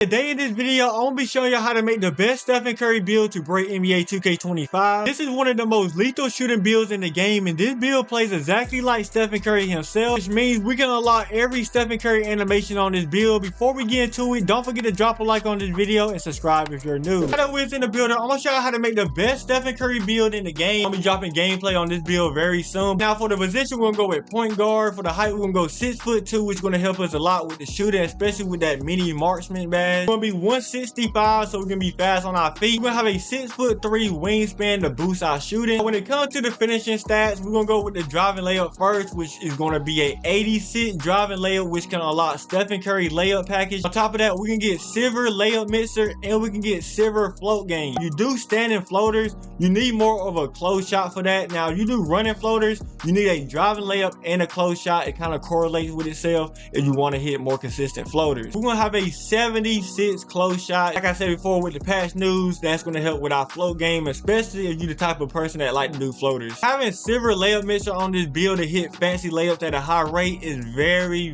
Today in this video, I'm going to be showing you how to make the best Stephen Curry build to break NBA 2K25. This is one of the most lethal shooting builds in the game, and this build plays exactly like Stephen Curry himself, which means we can unlock every Stephen Curry animation on this build. Before we get into it, don't forget to drop a like on this video and subscribe if you're new. Now that in the builder, I'm going to show you how to make the best Stephen Curry build in the game. I'm going to be dropping gameplay on this build very soon. Now for the position, we're going to go with point guard. For the height, we're going to go 6'2", which is going to help us a lot with the shooting, especially with that mini marksman badge. We're going to be 165, so we're going to be fast on our feet. We're going to have a 6'3" wingspan to boost our shooting. When it comes to the finishing stats, we're going to go with the driving layup first, which is going to be a 86 driving layup, which can unlock Stephen Curry layup package. On top of that, we can get silver layup mixer, and we can get silver float game. You do standing floaters, you need more of a close shot for that. Now, you do running floaters, you need a driving layup and a close shot. It kind of correlates with itself if you want to hit more consistent floaters. We're going to have a 76 close shot. Like I said before, with the patch news, that's going to help with our float game, especially if you're the type of person that like to do floaters. Having silver layup mixer on this build to hit fancy layups at a high rate is very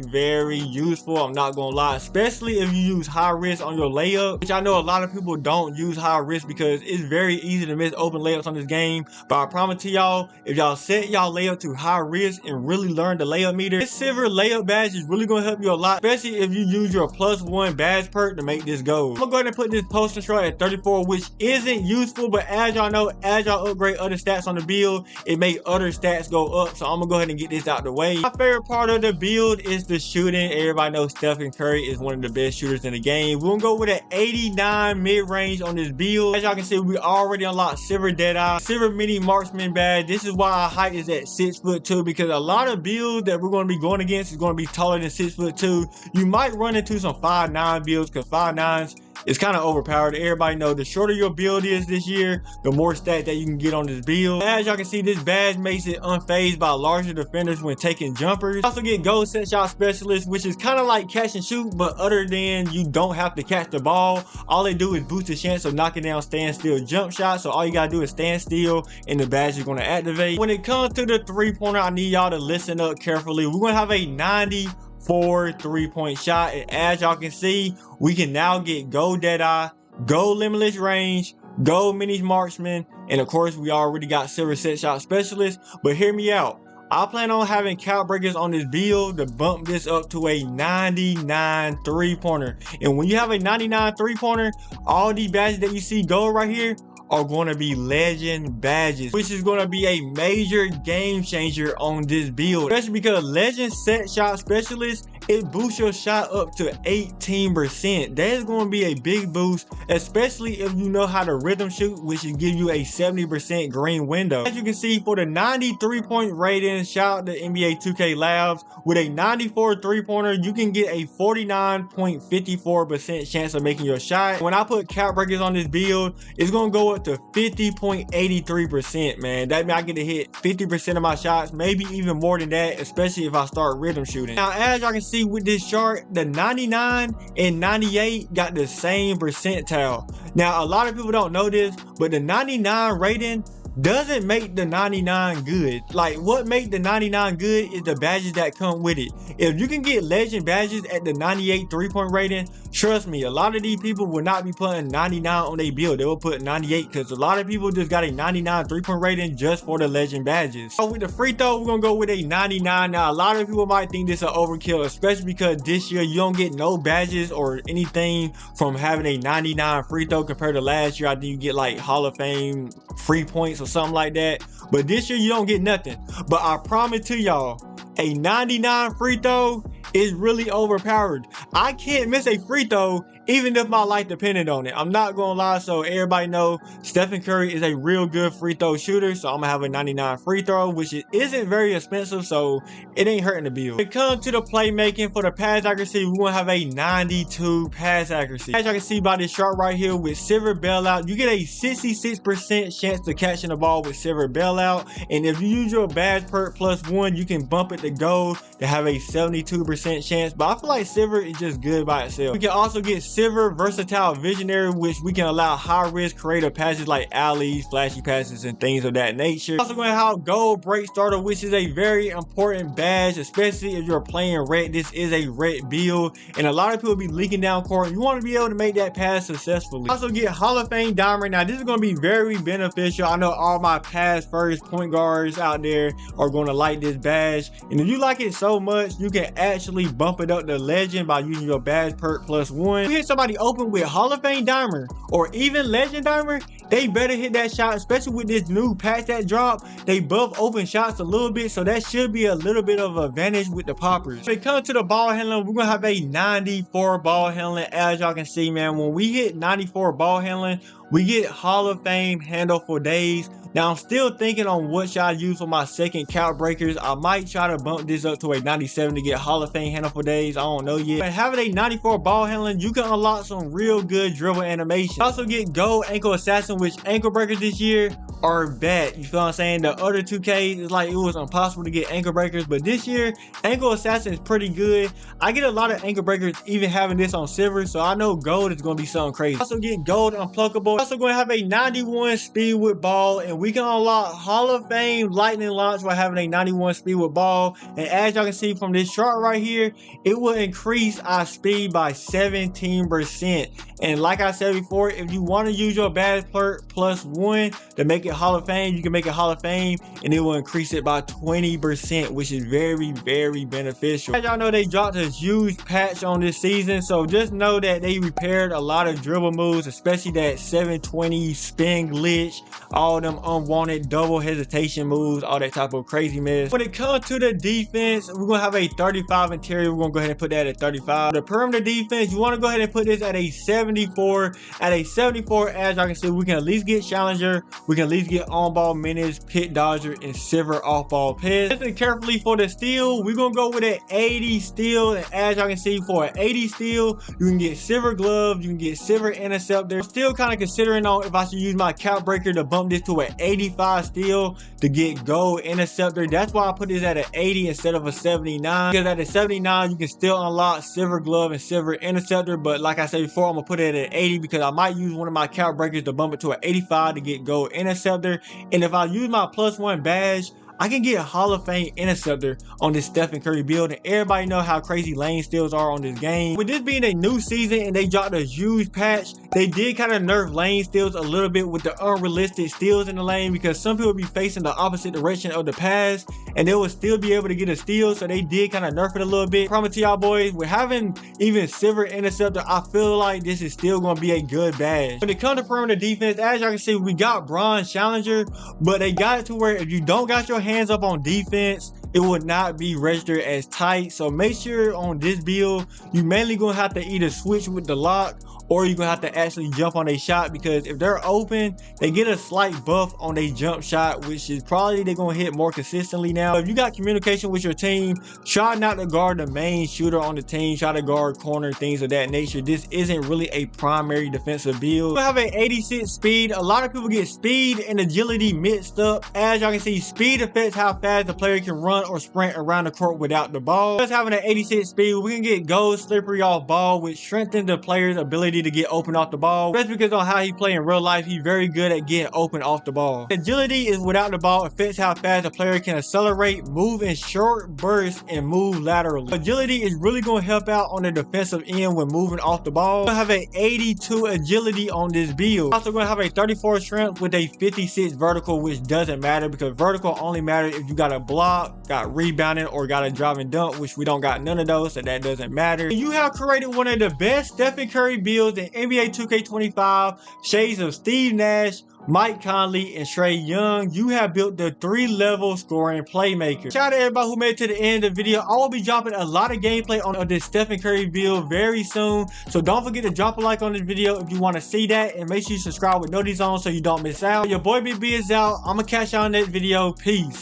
useful. I'm not going to lie, especially if you use high risk on your layup, which I know a lot of people don't use high risk because it's very easy to miss open layups on this game. But I promise to y'all, if y'all set y'all layup to high risk and really learn the layup meter, this silver layup badge is really going to help you a lot, especially if you use your +1 badge perk to make this go. I'm gonna go ahead and put this post control at 34, which isn't useful, but as y'all know, as y'all upgrade other stats on the build, it make other stats go up. So I'm gonna go ahead and get this out the way. My favorite part of the build is the shooting. Everybody knows Stephen Curry is one of the best shooters in the game. We're gonna go with an 89 mid-range on this build. As y'all can see, we already unlocked silver deadeye, silver mini marksman badge. This is why our height is at 6'2", because a lot of builds that we're going to be going against is going to be taller than 6'2". You might run into some 5'9" builds, because 5'9s it's kind of overpowered. Everybody know the shorter your build is this year, the more stats that you can get on this build. As y'all can see, this badge makes it unfazed by larger defenders when taking jumpers. You also get goal set shot specialist, which is kind of like catch and shoot, but other than you don't have to catch the ball, all they do is boost the chance of knocking down standstill jump shots. So all you gotta do is stand still and the badge is going to activate. When it comes to the three-pointer, I need y'all to listen up carefully. We're going to have a 94 3-point shot, and as y'all can see, we can now get gold deadeye, gold limitless range, gold mini marksman, and of course we already got silver set shot specialist. But hear me out, I plan on having count breakers on this build to bump this up to a 99 3-pointer. And when you have a 99 3-pointer, all these badges that you see gold right here are going to be legend badges, which is going to be a major game changer on this build, especially because legend set shot specialist, it boosts your shot up to 18%. That is going to be a big boost, especially if you know how to rhythm shoot, which will give you a 70% green window. As you can see, for the 93-point rating, shout out to NBA 2K Labs, with a 94 3-pointer, you can get a 49.54% chance of making your shot. When I put count breakers on this build, it's going to go up to 50.83%, man. That means I get to hit 50% of my shots, maybe even more than that, especially if I start rhythm shooting. Now, as y'all can see with this chart, the 99 and 98 got the same percentile. Now, a lot of people don't know this, but the 99 rating doesn't make the 99 good. Like, what make the 99 good is the badges that come with it. If you can get legend badges at the 98 3-point rating, trust me, a lot of these people will not be putting 99 on their build. They will put 98 because a lot of people just got a 99 3-point rating just for the legend badges. So with the free throw, we're gonna go with a 99. Now, a lot of people might think this is an overkill, especially because this year you don't get no badges or anything from having a 99 free throw compared to last year. I think you get like Hall of Fame free points or something like that, but this year you don't get nothing. But I promise to y'all, a 99 free throw is really overpowered. I can't miss a free throw even if my life depended on it. I'm not gonna lie. So everybody know Stephen Curry is a real good free throw shooter, so I'm gonna have a 99 free throw, which isn't very expensive, so it ain't hurting the build. When it comes to the playmaking, for the pass accuracy, we're gonna have a 92 pass accuracy. As y'all can see by this chart right here, with silver bailout, you get a 66% chance to catching the ball with silver bailout, and if you use your badge perk +1, you can bump it to gold to have a 72% chance. But I feel like silver is just good by itself. We can also get silver versatile visionary, which we can allow high risk creative passes like alleys, flashy passes, and things of that nature. Also going to have gold break starter, which is a very important badge, especially if you're playing red. This is a red build, and a lot of people be leaking down court. You want to be able to make that pass successfully. Also get Hall of Fame diamond. Now this is going to be very beneficial. I know all my past first point guards out there are going to like this badge, and if you like it so much, you can actually bump it up to legend by using your badge perk +1. If you hit somebody open with Hall of Fame diamond or even legend diamond, they better hit that shot, especially with this new patch that dropped. They buff open shots a little bit, so that should be a little bit of advantage with the poppers. When it comes to the ball handling, we're gonna have a 94 ball handling. As y'all can see, man, when we hit 94 ball handling, we get Hall of Fame handle for days. Now I'm still thinking on what should I use for my second count breakers. I might try to bump this up to a 97 to get Hall of Fame handle for days. I don't know yet. But having a 94 ball handling, you can unlock some real good dribble animation. Also get gold ankle assassin, which ankle breakers this year are bad. You feel what I'm saying? The other 2K is like it was impossible to get ankle breakers, but this year ankle assassin is pretty good. I get a lot of ankle breakers even having this on silver, so I know gold is going to be something crazy. Also get gold unpluckable. Also going to have a 91 speed with ball, and we can unlock Hall of Fame lightning launch by having a 91 speed with ball. And as y'all can see from this chart right here, it will increase our speed by 17%. And like I said before, if you want to use your badge perk +1 to make it Hall of Fame, you can make it Hall of Fame and it will increase it by 20%, which is very beneficial. As y'all know, they dropped a huge patch on this season, so just know that they repaired a lot of dribble moves, especially that 720 spin glitch, all them unwanted double hesitation moves, all that type of crazy mess. When it comes to the defense, we're gonna have a 35 interior. We're gonna go ahead and put that at 35. The perimeter defense, you want to go ahead and put this at a 74. At a 74, as y'all can see, we can at least get challenger, we can at least get on ball minutes, pit dodger, and silver off ball pass. Listen carefully for the steal, we're gonna go with an 80 steal, and as y'all can see, for an 80 steal, you can get silver glove, you can get silver interceptor. I'm still kind of considering on if I should use my count breaker to bump this to an 85 steal to get gold interceptor. That's why I put this at an 80 instead of a 79, because at a 79 you can still unlock silver glove and silver interceptor. But like I said before, I'm gonna put it at an 80 because I might use one of my count breakers to bump it to an 85 to get gold interceptor. And if I use my +1 badge, I can get a Hall of Fame interceptor on this Stephen Curry build, and everybody know how crazy lane steals are on this game. With this being a new season and they dropped a huge patch, they did kind of nerf lane steals a little bit with the unrealistic steals in the lane, because some people be facing the opposite direction of the pass and they will still be able to get a steal, so they did kind of nerf it a little bit. I promise to y'all boys, with having even silver interceptor, I feel like this is still going to be a good badge. When it comes to perimeter defense, as y'all can see, we got bronze challenger, but they got it to where if you don't got your hands up on defense, it would not be registered as tight. So make sure on this build, you mainly gonna have to either switch with the lock or you're gonna have to actually jump on a shot, because if they're open, they get a slight buff on a jump shot, which is probably they're gonna hit more consistently now. If you got communication with your team, try not to guard the main shooter on the team, try to guard corner, things of that nature. This isn't really a primary defensive build. We have an 86 speed. A lot of people get speed and agility mixed up. As y'all can see, speed affects how fast the player can run or sprint around the court without the ball. Just having an 86 speed, we can get gold slippery off ball, which strengthens the player's ability to get open off the ball. That's because on how he play in real life, he's very good at getting open off the ball. Agility is without the ball, affects how fast a player can accelerate, move in short bursts, and move laterally. Agility is really going to help out on the defensive end when moving off the ball. We're going to have an 82 agility on this build. Also going to have a 34 strength with a 56 vertical, which doesn't matter because vertical only matters if you got a block, got rebounding, or got a drive and dunk, which we don't got none of those, so that doesn't matter. You have created one of the best Stephen Curry builds in NBA 2K25, shades of Steve Nash, Mike Conley, and Trae Young. You have built the 3-level scoring playmaker. Shout out to everybody who made it to the end of the video. I will be dropping a lot of gameplay on this Stephen Curry build very soon, so don't forget to drop a like on this video if you want to see that, and make sure you subscribe with notifications on so you don't miss out. Your boy BB is out. I'm gonna catch y'all on that video. Peace.